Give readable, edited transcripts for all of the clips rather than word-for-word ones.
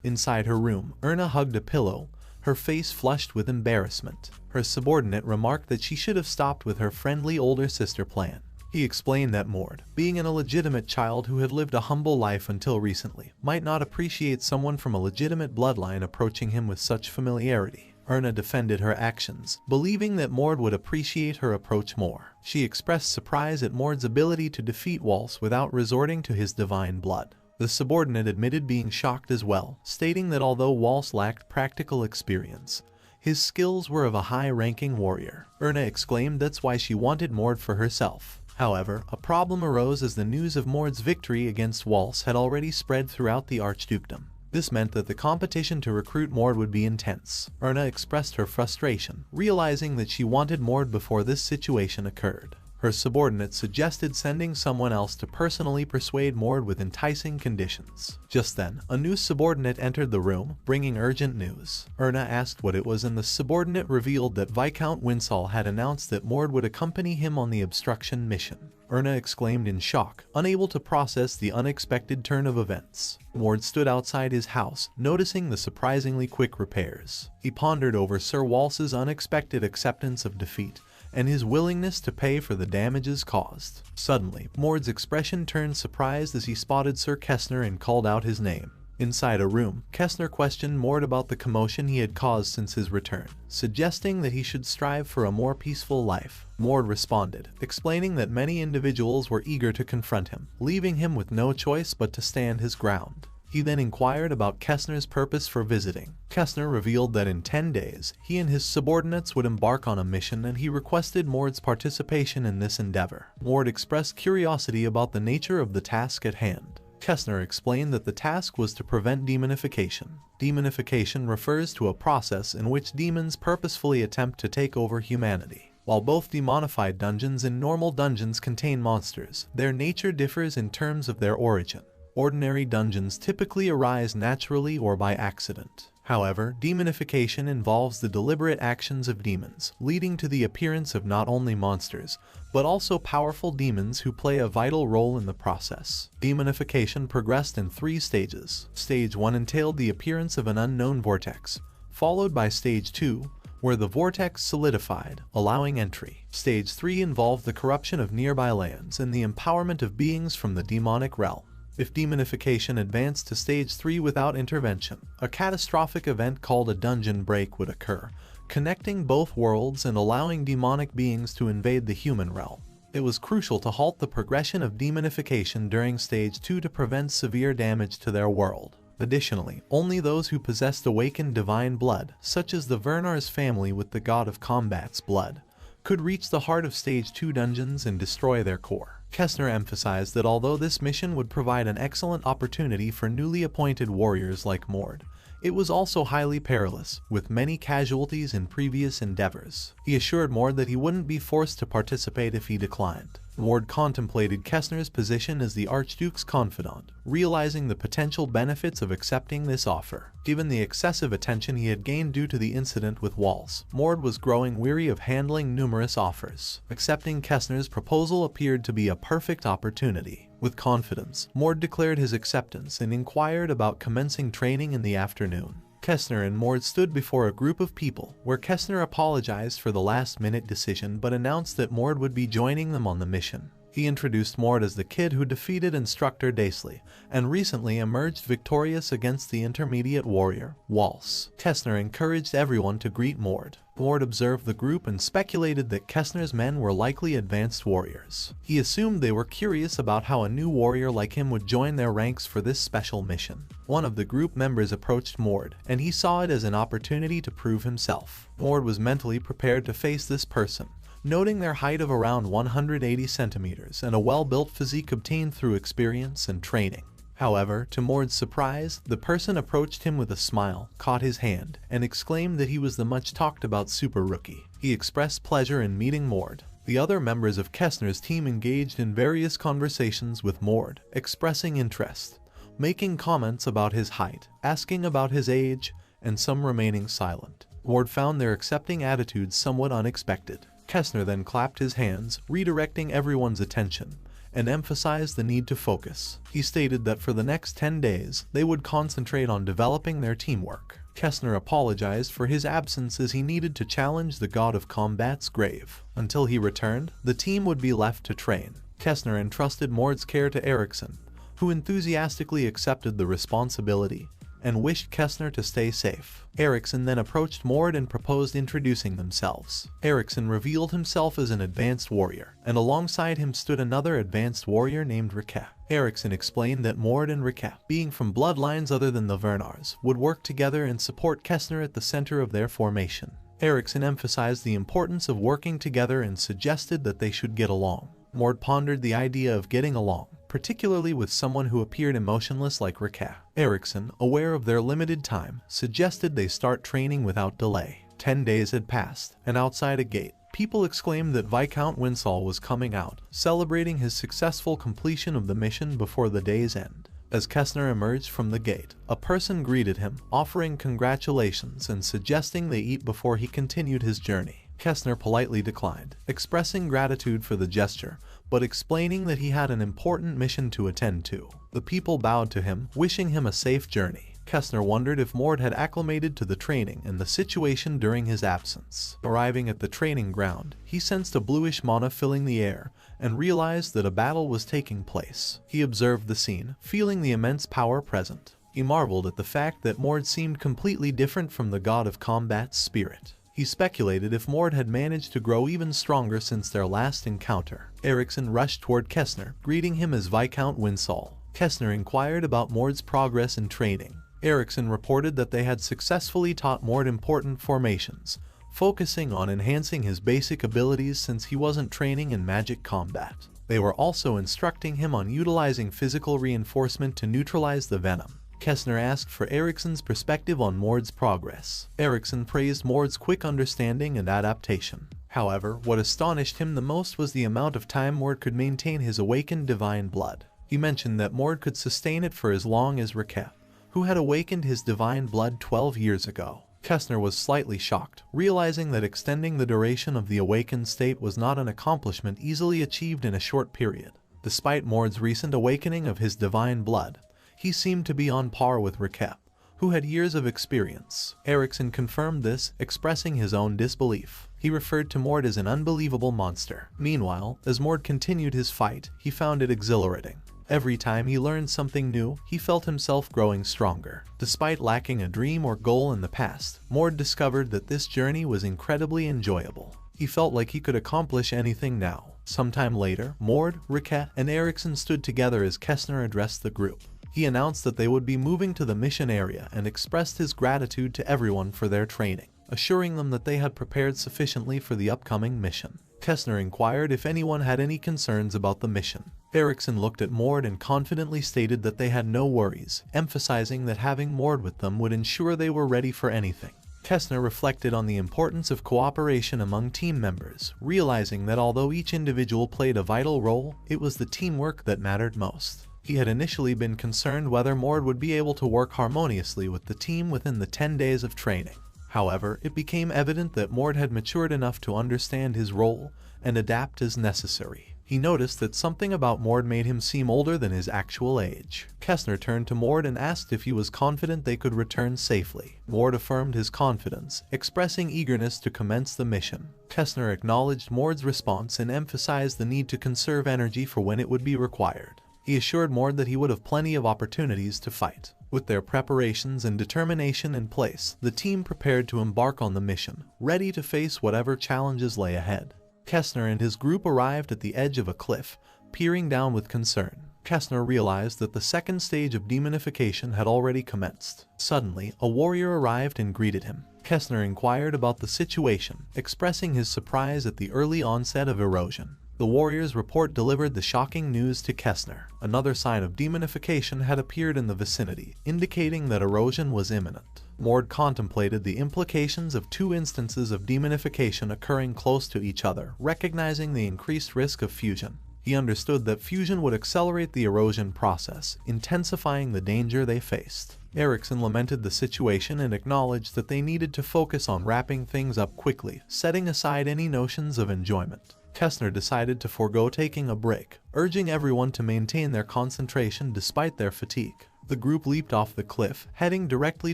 Inside her room, Erna hugged a pillow, her face flushed with embarrassment. Her subordinate remarked that she should have stopped with her friendly older sister plan. He explained that Mord, being an illegitimate child who had lived a humble life until recently, might not appreciate someone from a legitimate bloodline approaching him with such familiarity. Erna defended her actions, believing that Mord would appreciate her approach more. She expressed surprise at Mord's ability to defeat Waltz without resorting to his divine blood. The subordinate admitted being shocked as well, stating that although Waltz lacked practical experience, his skills were of a high-ranking warrior. Erna exclaimed that's why she wanted Mord for herself. However, a problem arose as the news of Mord's victory against Waltz had already spread throughout the Archdukedom. This meant that the competition to recruit Mord would be intense. Erna expressed her frustration, realizing that she wanted Mord before this situation occurred. Her subordinate suggested sending someone else to personally persuade Mord with enticing conditions. Just then, a new subordinate entered the room, bringing urgent news. Erna asked what it was and the subordinate revealed that Viscount Winsall had announced that Mord would accompany him on the obstruction mission. Erna exclaimed in shock, unable to process the unexpected turn of events. Mord stood outside his house, noticing the surprisingly quick repairs. He pondered over Sir Waltz's unexpected acceptance of defeat and his willingness to pay for the damages caused. Suddenly, Mord's expression turned surprised as he spotted Sir Kessner and called out his name. Inside a room, Kessner questioned Mord about the commotion he had caused since his return, suggesting that he should strive for a more peaceful life. Mord responded, explaining that many individuals were eager to confront him, leaving him with no choice but to stand his ground. He then inquired about Kessner's purpose for visiting. Kessner revealed that in 10 days, he and his subordinates would embark on a mission and he requested Mord's participation in this endeavor. Mord expressed curiosity about the nature of the task at hand. Kessner explained that the task was to prevent demonification. Demonification refers to a process in which demons purposefully attempt to take over humanity. While both demonified dungeons and normal dungeons contain monsters, their nature differs in terms of their origin. Ordinary dungeons typically arise naturally or by accident. However, demonification involves the deliberate actions of demons, leading to the appearance of not only monsters, but also powerful demons who play a vital role in the process. Demonification progressed in 3 stages. Stage 1 entailed the appearance of an unknown vortex, followed by Stage 2, where the vortex solidified, allowing entry. Stage 3 involved the corruption of nearby lands and the empowerment of beings from the demonic realm. If demonification advanced to Stage 3 without intervention, a catastrophic event called a dungeon break would occur, connecting both worlds and allowing demonic beings to invade the human realm. It was crucial to halt the progression of demonification during Stage 2 to prevent severe damage to their world. Additionally, only those who possessed awakened divine blood, such as the Vernar's family with the god of combat's blood, could reach the heart of Stage 2 dungeons and destroy their core. Kessner emphasized that although this mission would provide an excellent opportunity for newly appointed warriors like Mord, it was also highly perilous, with many casualties in previous endeavors. He assured Mord that he wouldn't be forced to participate if he declined. Mord contemplated Kessner's position as the Archduke's confidant, realizing the potential benefits of accepting this offer. Given the excessive attention he had gained due to the incident with Waltz, Mord was growing weary of handling numerous offers. Accepting Kessner's proposal appeared to be a perfect opportunity. With confidence, Mord declared his acceptance and inquired about commencing training in the afternoon. Kessner and Mord stood before a group of people, where Kessner apologized for the last-minute decision but announced that Mord would be joining them on the mission. He introduced Mord as the kid who defeated Instructor Daisley, and recently emerged victorious against the intermediate warrior, Waltz. Kessner encouraged everyone to greet Mord. Mord observed the group and speculated that Kessner's men were likely advanced warriors. He assumed they were curious about how a new warrior like him would join their ranks for this special mission. One of the group members approached Mord, and he saw it as an opportunity to prove himself. Mord was mentally prepared to face this person, noting their height of around 180 centimeters and a well-built physique obtained through experience and training. However, to Mord's surprise, the person approached him with a smile, caught his hand, and exclaimed that he was the much-talked-about super rookie. He expressed pleasure in meeting Mord. The other members of Kessner's team engaged in various conversations with Mord, expressing interest, making comments about his height, asking about his age, and some remaining silent. Mord found their accepting attitudes somewhat unexpected. Kessner then clapped his hands, redirecting everyone's attention, and emphasized the need to focus. He stated that for the next 10 days, they would concentrate on developing their teamwork. Kestner apologized for his absence as he needed to challenge the god of combat's grave. Until he returned, the team would be left to train. Kestner entrusted Mord's care to Eriksson, who enthusiastically accepted the responsibility and wished Kestner to stay safe. Eriksson then approached Mord and proposed introducing themselves. Eriksson revealed himself as an advanced warrior, and alongside him stood another advanced warrior named Rike. Eriksson explained that Mord and Rike, being from bloodlines other than the Vernars, would work together and support Kestner at the center of their formation. Eriksson emphasized the importance of working together and suggested that they should get along. Mord pondered the idea of getting along, particularly with someone who appeared emotionless like Rike. Eriksson, aware of their limited time, suggested they start training without delay. 10 days had passed, and outside a gate, people exclaimed that Viscount Winsall was coming out, celebrating his successful completion of the mission before the day's end. As Kestner emerged from the gate, a person greeted him, offering congratulations and suggesting they eat before he continued his journey. Kestner politely declined, expressing gratitude for the gesture, but explaining that he had an important mission to attend to. The people bowed to him, wishing him a safe journey. Kestner wondered if Mord had acclimated to the training and the situation during his absence. Arriving at the training ground, he sensed a bluish mana filling the air and realized that a battle was taking place. He observed the scene, feeling the immense power present. He marveled at the fact that Mord seemed completely different from the god of combat's spirit. He speculated if Mord had managed to grow even stronger since their last encounter. Eriksson rushed toward Kestner, greeting him as Viscount Winsall. Kestner inquired about Mord's progress in training. Eriksson reported that they had successfully taught Mord important formations, focusing on enhancing his basic abilities since he wasn't training in magic combat. They were also instructing him on utilizing physical reinforcement to neutralize the venom. Kestner asked for Eriksson's perspective on Mord's progress. Eriksson praised Mord's quick understanding and adaptation. However, what astonished him the most was the amount of time Mord could maintain his awakened divine blood. He mentioned that Mord could sustain it for as long as Rike, who had awakened his divine blood 12 years ago. Kestner was slightly shocked, realizing that extending the duration of the awakened state was not an accomplishment easily achieved in a short period. Despite Mord's recent awakening of his divine blood, he seemed to be on par with Rike, who had years of experience. Eriksson confirmed this, expressing his own disbelief. He referred to Mord as an unbelievable monster. Meanwhile, as Mord continued his fight, he found it exhilarating. Every time he learned something new, he felt himself growing stronger. Despite lacking a dream or goal in the past, Mord discovered that this journey was incredibly enjoyable. He felt like he could accomplish anything now. Sometime later, Mord, Rike, and Eriksson stood together as Kestner addressed the group. He announced that they would be moving to the mission area and expressed his gratitude to everyone for their training, assuring them that they had prepared sufficiently for the upcoming mission. Kestner inquired if anyone had any concerns about the mission. Eriksson looked at Mord and confidently stated that they had no worries, emphasizing that having Mord with them would ensure they were ready for anything. Kestner reflected on the importance of cooperation among team members, realizing that although each individual played a vital role, it was the teamwork that mattered most. He had initially been concerned whether Mord would be able to work harmoniously with the team within the 10 days of training. However, it became evident that Mord had matured enough to understand his role and adapt as necessary. He noticed that something about Mord made him seem older than his actual age. Kestner turned to Mord and asked if he was confident they could return safely. Mord affirmed his confidence, expressing eagerness to commence the mission. Kestner acknowledged Mord's response and emphasized the need to conserve energy for when it would be required. He assured Mord that he would have plenty of opportunities to fight. With their preparations and determination in place, the team prepared to embark on the mission, ready to face whatever challenges lay ahead. Kestner and his group arrived at the edge of a cliff, peering down with concern. Kestner realized that the second stage of demonification had already commenced. Suddenly, a warrior arrived and greeted him. Kestner inquired about the situation, expressing his surprise at the early onset of erosion. The warrior's report delivered the shocking news to Kestner. Another sign of demonification had appeared in the vicinity, indicating that erosion was imminent. Mord contemplated the implications of two instances of demonification occurring close to each other, recognizing the increased risk of fusion. He understood that fusion would accelerate the erosion process, intensifying the danger they faced. Eriksson lamented the situation and acknowledged that they needed to focus on wrapping things up quickly, setting aside any notions of enjoyment. Kestner decided to forego taking a break, urging everyone to maintain their concentration despite their fatigue. The group leaped off the cliff, heading directly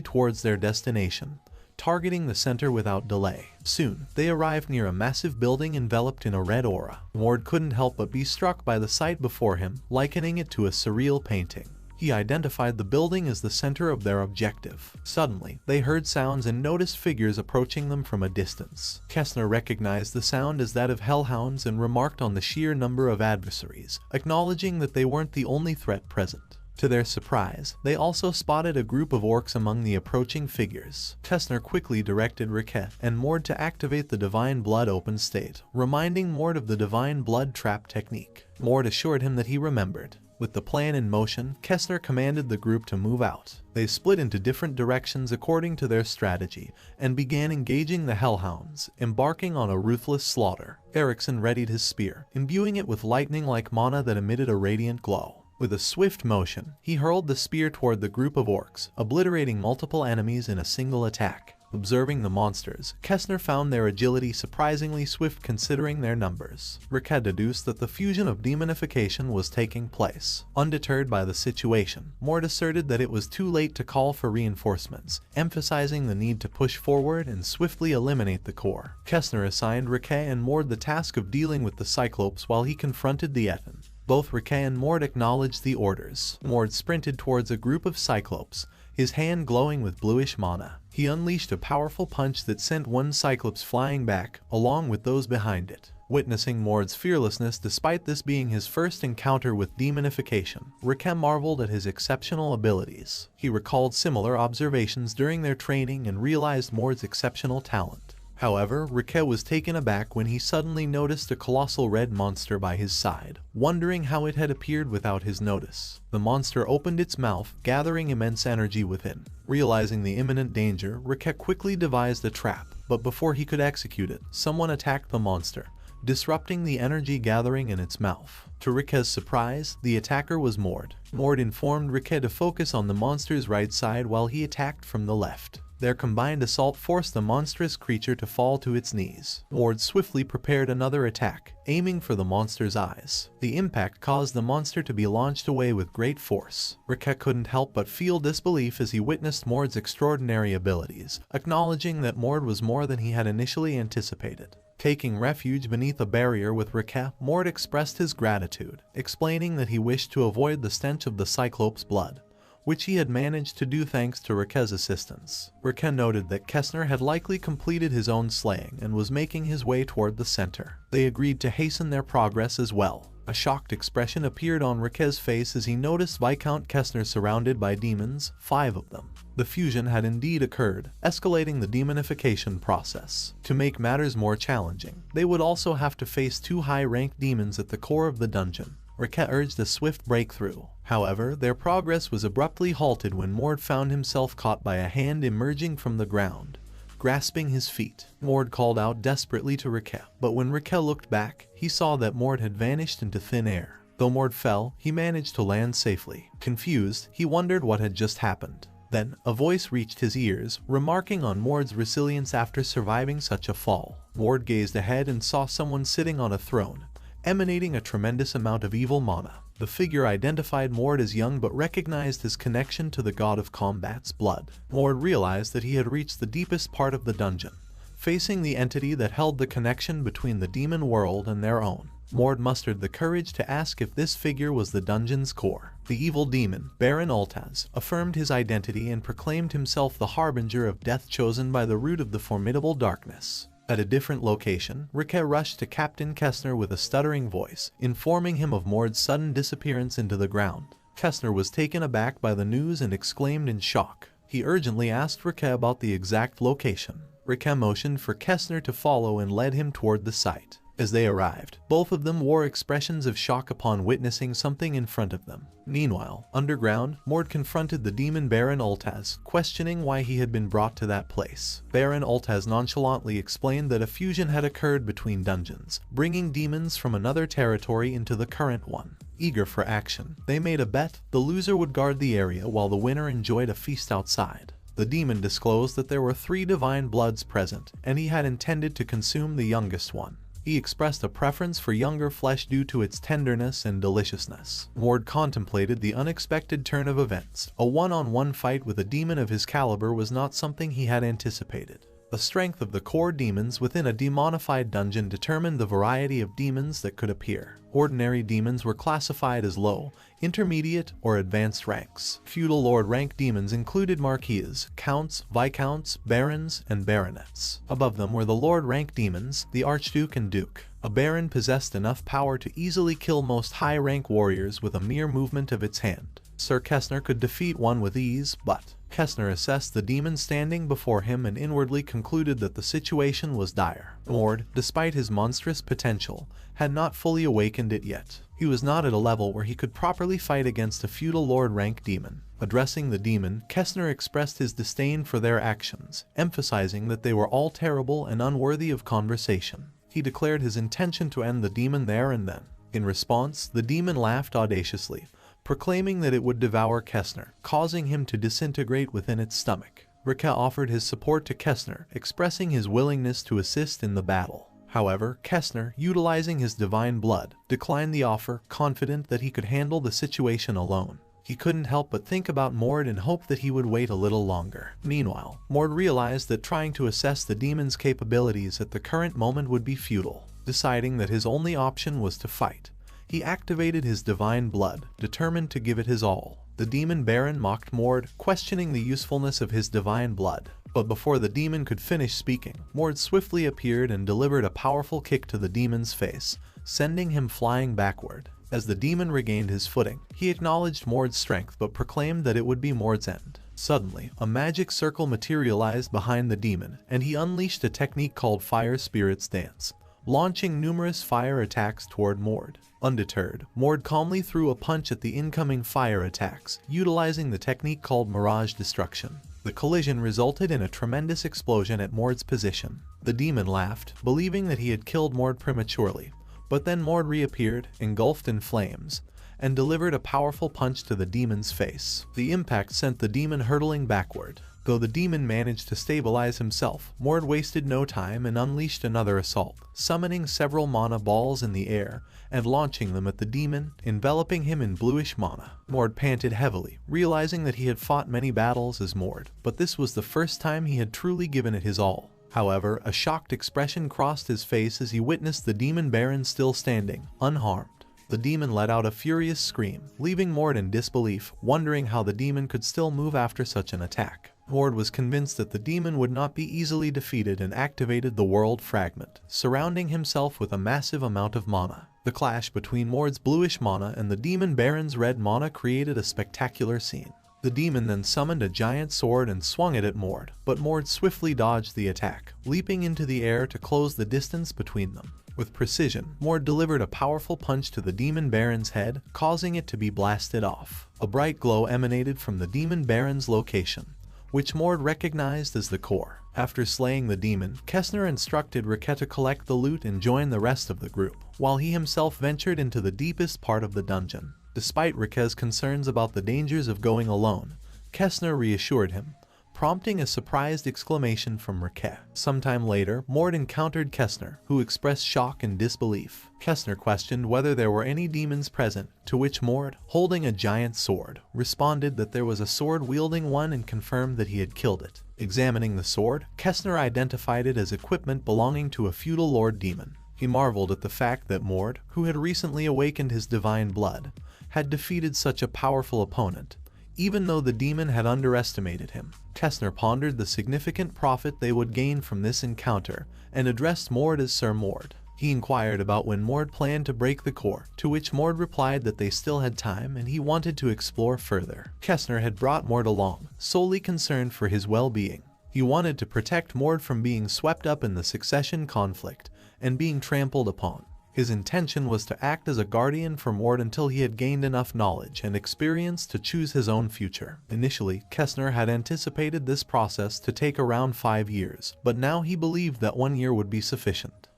towards their destination, targeting the center without delay. Soon, they arrived near a massive building enveloped in a red aura. Mord couldn't help but be struck by the sight before him, likening it to a surreal painting. He identified the building as the center of their objective. Suddenly, they heard sounds and noticed figures approaching them from a distance. Kestner recognized the sound as that of hellhounds and remarked on the sheer number of adversaries, acknowledging that they weren't the only threat present. To their surprise, they also spotted a group of orcs among the approaching figures. Kestner quickly directed Riquet and Mord to activate the Divine Blood open state, reminding Mord of the Divine Blood trap technique. Mord assured him that he remembered. With the plan in motion, Kestner commanded the group to move out. They split into different directions according to their strategy and began engaging the hellhounds, embarking on a ruthless slaughter. Erickson readied his spear, imbuing it with lightning-like mana that emitted a radiant glow. With a swift motion, he hurled the spear toward the group of orcs, obliterating multiple enemies in a single attack. Observing the monsters, Kestner found their agility surprisingly swift considering their numbers. Riquet deduced that the fusion of demonification was taking place. Undeterred by the situation, Mord asserted that it was too late to call for reinforcements, emphasizing the need to push forward and swiftly eliminate the core. Kestner assigned Riquet and Mord the task of dealing with the Cyclopes while he confronted the Ethan. Both Riquet and Mord acknowledged the orders. Mord sprinted towards a group of Cyclopes, his hand glowing with bluish mana. He unleashed a powerful punch that sent one Cyclops flying back, along with those behind it. Witnessing Mord's fearlessness despite this being his first encounter with demonification, Riquet marveled at his exceptional abilities. He recalled similar observations during their training and realized Mord's exceptional talent. However, Riquet was taken aback when he suddenly noticed a colossal red monster by his side, wondering how it had appeared without his notice. The monster opened its mouth, gathering immense energy within. Realizing the imminent danger, Riquet quickly devised a trap, but before he could execute it, someone attacked the monster, disrupting the energy gathering in its mouth. To Riquet's surprise, the attacker was Mord. Mord informed Riquet to focus on the monster's right side while he attacked from the left. Their combined assault forced the monstrous creature to fall to its knees. Mord swiftly prepared another attack, aiming for the monster's eyes. The impact caused the monster to be launched away with great force. Riquet couldn't help but feel disbelief as he witnessed Mord's extraordinary abilities, acknowledging that Mord was more than he had initially anticipated. Taking refuge beneath a barrier with Riquet, Mord expressed his gratitude, explaining that he wished to avoid the stench of the Cyclops' blood, which he had managed to do thanks to Riquet's assistance. Riquet noted that Kestner had likely completed his own slaying and was making his way toward the center. They agreed to hasten their progress as well. A shocked expression appeared on Riquet's face as he noticed Viscount Kestner surrounded by demons, 5 of them. The fusion had indeed occurred, escalating the demonification process. To make matters more challenging, they would also have to face 2 high-ranked demons at the core of the dungeon. Riquet urged a swift breakthrough. However, their progress was abruptly halted when Mord found himself caught by a hand emerging from the ground, grasping his feet. Mord called out desperately to Riquet, but when Riquet looked back, he saw that Mord had vanished into thin air. Though Mord fell, he managed to land safely. Confused, he wondered what had just happened. Then, a voice reached his ears, remarking on Mord's resilience after surviving such a fall. Mord gazed ahead and saw someone sitting on a throne, emanating a tremendous amount of evil mana. The figure identified Mord as young but recognized his connection to the god of combat's blood. Mord realized that he had reached the deepest part of the dungeon, facing the entity that held the connection between the demon world and their own. Mord mustered the courage to ask if this figure was the dungeon's core. The evil demon, Baron Altaz, affirmed his identity and proclaimed himself the harbinger of death chosen by the root of the formidable darkness. At a different location, Riquet rushed to Captain Kestner with a stuttering voice, informing him of Mord's sudden disappearance into the ground. Kestner was taken aback by the news and exclaimed in shock. He urgently asked Riquet about the exact location. Riquet motioned for Kestner to follow and led him toward the site. As they arrived, both of them wore expressions of shock upon witnessing something in front of them. Meanwhile, underground, Mord confronted the demon Baron Altaz, questioning why he had been brought to that place. Baron Altaz nonchalantly explained that a fusion had occurred between dungeons, bringing demons from another territory into the current one. Eager for action, they made a bet the loser would guard the area while the winner enjoyed a feast outside. The demon disclosed that there were 3 divine bloods present, and he had intended to consume the youngest one. He expressed a preference for younger flesh due to its tenderness and deliciousness. Mord contemplated the unexpected turn of events. A one-on-one fight with a demon of his caliber was not something he had anticipated. The strength of the core demons within a demonified dungeon determined the variety of demons that could appear. Ordinary demons were classified as low, intermediate, or advanced ranks. Feudal lord rank demons included marquises, counts, viscounts, barons, and baronets. Above them were the lord rank demons, the archduke and duke. A baron possessed enough power to easily kill most high-rank warriors with a mere movement of its hand. Sir Kessner could defeat one with ease, but Kessner assessed the demon standing before him and inwardly concluded that the situation was dire. Mord, despite his monstrous potential, had not fully awakened it yet. He was not at a level where he could properly fight against a feudal lord rank demon. Addressing the demon, Kessner expressed his disdain for their actions, emphasizing that they were all terrible and unworthy of conversation. He declared his intention to end the demon there and then. In response, the demon laughed audaciously, proclaiming that it would devour Kessner, causing him to disintegrate within its stomach. Rike offered his support to Kessner, expressing his willingness to assist in the battle. However, Kessner, utilizing his divine blood, declined the offer, confident that he could handle the situation alone. He couldn't help but think about Mord and hope that he would wait a little longer. Meanwhile, Mord realized that trying to assess the demon's capabilities at the current moment would be futile. Deciding that his only option was to fight, he activated his divine blood, determined to give it his all. The demon baron mocked Mord, questioning the usefulness of his divine blood. But before the demon could finish speaking, Mord swiftly appeared and delivered a powerful kick to the demon's face, sending him flying backward. As the demon regained his footing, he acknowledged Mord's strength but proclaimed that it would be Mord's end. Suddenly, a magic circle materialized behind the demon, and he unleashed a technique called Fire Spirit's Dance, launching numerous fire attacks toward Mord. Undeterred, Mord calmly threw a punch at the incoming fire attacks, utilizing the technique called Mirage Destruction. The collision resulted in a tremendous explosion at Mord's position. The demon laughed, believing that he had killed Mord prematurely, but then Mord reappeared, engulfed in flames, and delivered a powerful punch to the demon's face. The impact sent the demon hurtling backward. Though the demon managed to stabilize himself, Mord wasted no time and unleashed another assault, summoning several mana balls in the air and launching them at the demon, enveloping him in bluish mana. Mord panted heavily, realizing that he had fought many battles as Mord, but this was the first time he had truly given it his all. However, a shocked expression crossed his face as he witnessed the demon baron still standing, unharmed. The demon let out a furious scream, leaving Mord in disbelief, wondering how the demon could still move after such an attack. Mord was convinced that the demon would not be easily defeated and activated the world fragment, surrounding himself with a massive amount of mana. The clash between Mord's bluish mana and the demon baron's red mana created a spectacular scene. The demon then summoned a giant sword and swung it at Mord, but Mord swiftly dodged the attack, leaping into the air to close the distance between them. With precision, Mord delivered a powerful punch to the demon baron's head, causing it to be blasted off. A bright glow emanated from the demon baron's location, which Mord recognized as the core. After slaying the demon, Kessner instructed Rike to collect the loot and join the rest of the group, while he himself ventured into the deepest part of the dungeon. Despite Rike's concerns about the dangers of going alone, Kessner reassured him, prompting a surprised exclamation from Rike. Sometime later, Mord encountered Kessner, who expressed shock and disbelief. Kessner questioned whether there were any demons present, to which Mord, holding a giant sword, responded that there was a sword-wielding one and confirmed that he had killed it. Examining the sword, Kessner identified it as equipment belonging to a feudal lord demon. He marveled at the fact that Mord, who had recently awakened his divine blood, had defeated such a powerful opponent, even though the demon had underestimated him. Kessner pondered the significant profit they would gain from this encounter and addressed Mord as Sir Mord. He inquired about when Mord planned to break the core, to which Mord replied that they still had time and he wanted to explore further. Kessner had brought Mord along, solely concerned for his well-being. He wanted to protect Mord from being swept up in the succession conflict and being trampled upon. His intention was to act as a guardian for Mord until he had gained enough knowledge and experience to choose his own future. Initially, Kessner had anticipated this process to take around 5 years, but now he believed that 1 year would be sufficient.